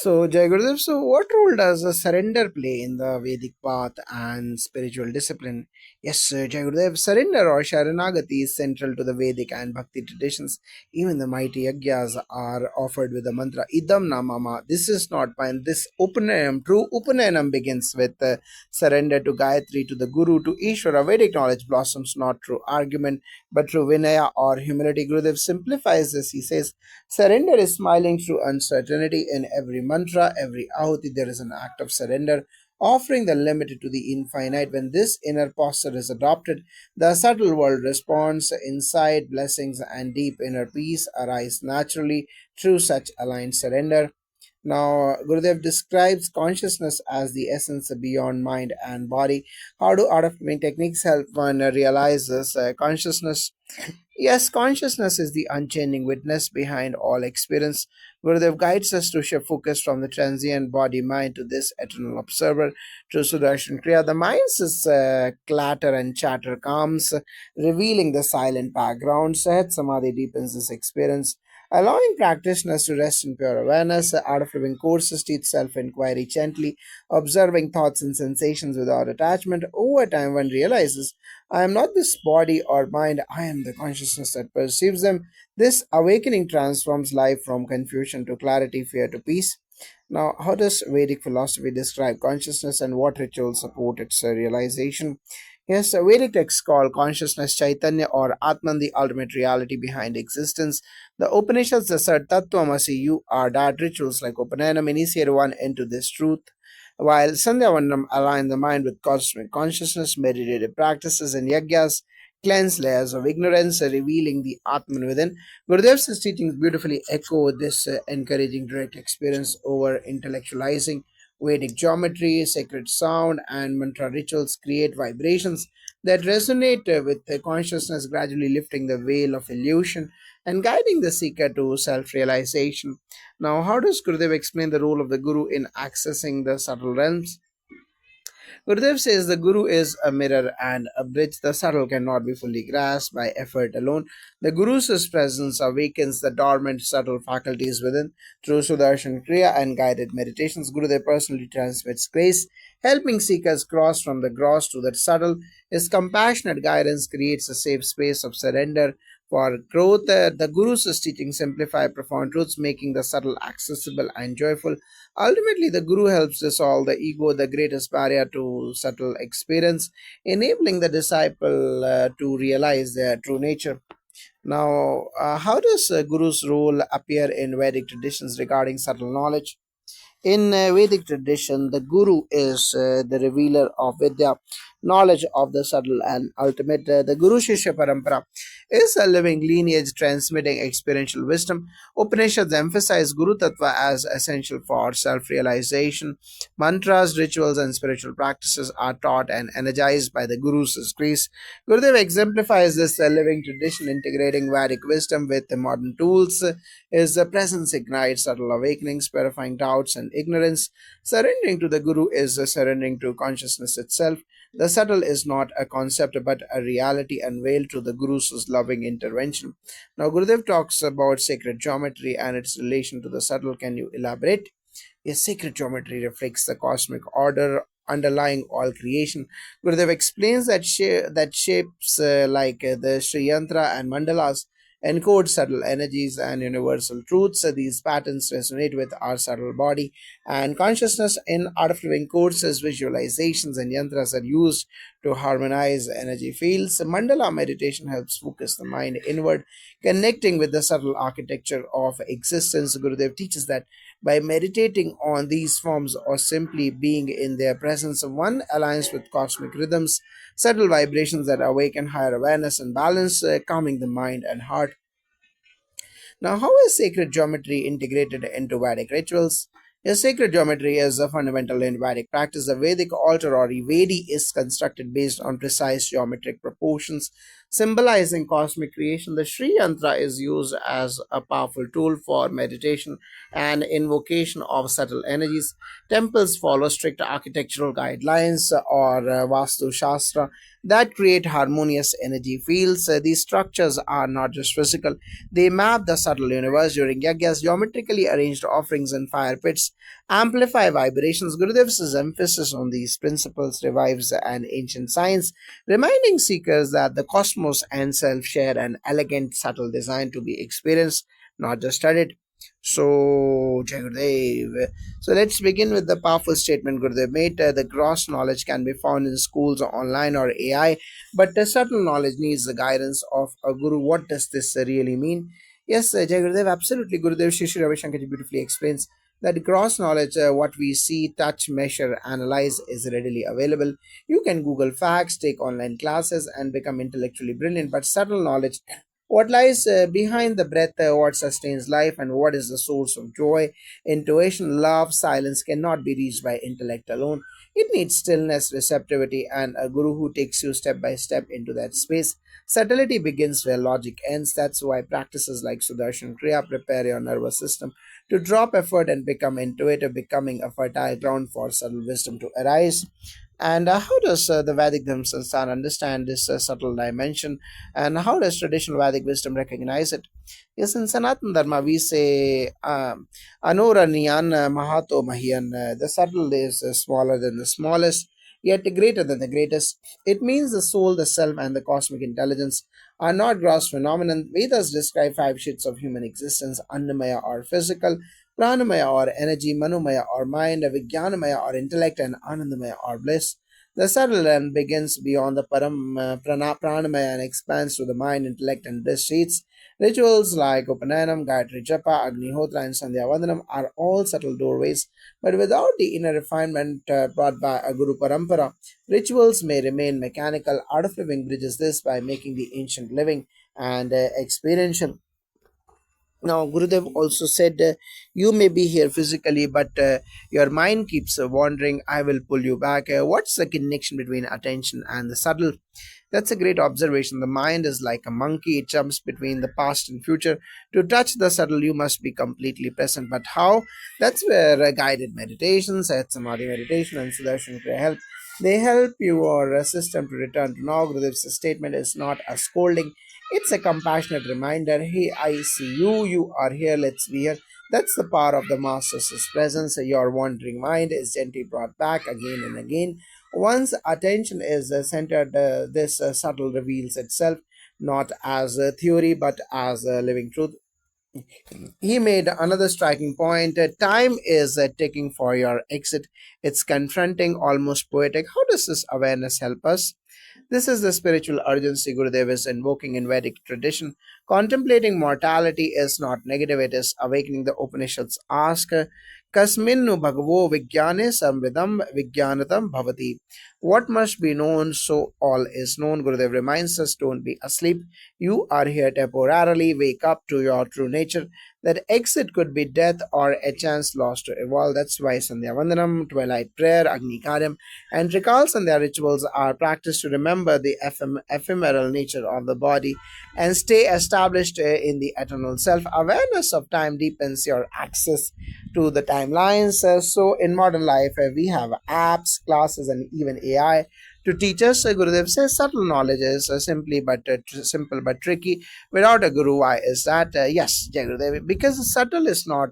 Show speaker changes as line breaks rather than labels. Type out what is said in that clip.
So, Jai Gurudev, so what role does a surrender play in the Vedic path and spiritual discipline? Yes, Jai Gurudev, surrender or Sharanagati is central to the Vedic and Bhakti traditions. Even the mighty yajnas are offered with the mantra Idam Namama. This is not mine. This Upanayam, true Upanayam begins with surrender to Gayatri, to the Guru, to Ishvara. Vedic knowledge blossoms not through argument but through Vinaya or humility. Gurudev simplifies this. He says, surrender is smiling through uncertainty. In every mantra, every ahuti, there is an act of surrender, offering the limited to the infinite. When this inner posture is adopted, the subtle world responds. Insight, blessings, and deep inner peace arise naturally through such aligned surrender. Now, Gurudev describes consciousness as the essence beyond mind and body. How do art of living techniques help one realize this consciousness? Yes, consciousness is the unchanging witness behind all experience. Gurudev guides us to shift focus from the transient body mind to this eternal observer. Through Sudarshan Kriya, the mind's clatter and chatter calms, revealing the silent background. Sahat Samadhi deepens this experience, allowing practitioners to rest in pure awareness. The art of living courses teach self inquiry gently, observing thoughts and sensations without attachment. Over time, one realizes I am not this body or mind, I am the consciousness that perceives them. This awakening transforms life from confusion to clarity, fear to peace. Now, how does Vedic philosophy describe consciousness and what rituals support its realization? Yes, Vedic texts call consciousness Chaitanya or Atman the ultimate reality behind existence. The Upanishads assert Tattvamasi, you are that. Rituals like Upanayana initiate one into this truth, while Sandhyavanam align the mind with cosmic consciousness. Meditative practices and yajnas cleanse layers of ignorance, revealing the Atman within. Gurudev's teachings beautifully echo this, encouraging direct experience over intellectualizing. Vedic geometry, sacred sound, and mantra rituals create vibrations that resonate with the consciousness, gradually lifting the veil of illusion and guiding the seeker to self realization. Now, how does Gurudev explain the role of the Guru in accessing the subtle realms? Gurudev says the Guru is a mirror and a bridge. The subtle cannot be fully grasped by effort alone. The Guru's presence awakens the dormant subtle faculties within. Through Sudarshan Kriya and guided meditations, Gurudev personally transmits grace, helping seekers cross from the gross to the subtle. His compassionate guidance creates a safe space of surrender for growth. The Guru's teachings simplify profound truths, making the subtle accessible and joyful. Ultimately, the Guru helps dissolve the ego, the greatest barrier to subtle experience, enabling the disciple to realize their true nature. Now, how does Guru's role appear in Vedic traditions regarding subtle knowledge? In Vedic tradition, the Guru is the revealer of Vidya, knowledge of the subtle and ultimate. The Guru Shishya Parampara is a living lineage transmitting experiential wisdom. Upanishads emphasize Guru Tattva as essential for self realization. Mantras, rituals, and spiritual practices are taught and energized by the Guru's grace. Gurudev exemplifies this living tradition, integrating Vedic wisdom with the modern tools. His presence ignites subtle awakenings, purifying doubts and ignorance. Surrendering to the Guru is surrendering to consciousness itself. The subtle is not a concept but a reality unveiled through the Guru's loving intervention. Now, Gurudev talks about sacred geometry and its relation to the subtle. Can you elaborate? Yes, sacred geometry reflects the cosmic order underlying all creation. Gurudev explains that that shapes like the Sri Yantra and mandalas encode subtle energies and universal truths. These patterns resonate with our subtle body and consciousness. In art of living courses, visualizations and yantras are used to harmonize energy fields. Mandala meditation helps focus the mind inward, connecting with the subtle architecture of existence. Gurudev teaches that by meditating on these forms or simply being in their presence, one aligns with cosmic rhythms, subtle vibrations that awaken higher awareness and balance, calming the mind and heart. Now, how is sacred geometry integrated into Vedic rituals? Yes, sacred geometry is a fundamental in Vedic practice. The Vedic altar or Vedi is constructed based on precise geometric proportions. symbolizing cosmic creation. The Sri Yantra is used as a powerful tool for meditation and invocation of subtle energies. Temples follow strict architectural guidelines or Vastu Shastra that create harmonious energy fields. These structures are not just physical, they map the subtle universe. During yajnas, geometrically arranged offerings and fire pits amplify vibrations. Gurudev's emphasis on these principles revives an ancient science, reminding seekers that the cosmos and self share an elegant, subtle design to be experienced, not just studied. So, Jai Gurudev. So, let's begin with the powerful statement Gurudev made. The gross knowledge can be found in schools, online, or AI, but the subtle knowledge needs the guidance of a guru. What does this really mean? Yes, Jai Gurudev, absolutely. Gurudev Shri Ravi Shankar beautifully explains that gross knowledge, what we see, touch, measure, analyze, is readily available. You can Google facts, take online classes, and become intellectually brilliant. But subtle knowledge, what lies behind the breath, what sustains life, and what is the source of joy, intuition, love, silence, cannot be reached by intellect alone. It needs stillness, receptivity, and a guru who takes you step by step into that space. Subtlety begins where logic ends. That's why practices like Sudarshan Kriya prepare your nervous system to drop effort and become intuitive, becoming a fertile ground for subtle wisdom to arise. And how does the Vedic Dharma Sansthan understand this subtle dimension, and how does traditional Vedic wisdom recognize it? Yes, in Sanatan Dharma, we say Anuraniyan Mahato Mahiyan. The subtle is smaller than the smallest, yet greater than the greatest. It means the soul, the self, and the cosmic intelligence are not gross phenomenon. Vedas describe five shades of human existence: Annamaya or physical, Pranamaya or energy, Manomaya or mind, Vijnanamaya or intellect, and Anandamaya or bliss. The subtle realm begins beyond the Pranamaya and expands to the mind, intellect, and bliss sheets. Rituals like Upanayam, Gayatri Japa, Agnihotra, and Sandhya Vandanam are all subtle doorways, but without the inner refinement brought by a Guru Parampara, rituals may remain mechanical. Art of Living bridges this by making the ancient living and experiential. Now, Gurudev also said, You may be here physically, but your mind keeps wandering. I will pull you back. What's the connection between attention and the subtle? That's a great observation. The mind is like a monkey, it jumps between the past and future. To touch the subtle, you must be completely present. But how? That's where guided meditations, Samadhi meditation, and Sudarshan Kriya help. They help your system to return to now. Gurudev's statement is not a scolding, it's a compassionate reminder. Hey, I see you, you are here, let's be here. That's the power of the Master's presence. Your wandering mind is gently brought back again and again. Once attention is centered, this subtle reveals itself not as a theory but as a living truth. He made another striking point. Time is ticking for your exit. It's confronting, almost poetic. How does this awareness help us? This is the spiritual urgency Gurudev is invoking in Vedic tradition. Contemplating mortality is not negative, it is awakening. The Upanishads ask, Kasminnu bhagavo vijnane samvidam vijnanatam bhavati. What must be known, so all is known. Gurudev reminds us, don't be asleep. You are here temporarily. Wake up to your true nature. That exit could be death or a chance lost to evolve. That's why Sandhya Vandanam, twilight prayer, Agni Karyam, and recalls and their rituals are practiced to remember the ephemeral nature of the body and stay established in the eternal self. Awareness of time deepens your access to the timelines. So, in modern life, we have apps, classes, and even AI to teach us. Gurudev says subtle knowledge is simple but tricky without a guru. Why is that? Yes, Jai Gurudev, because subtle is not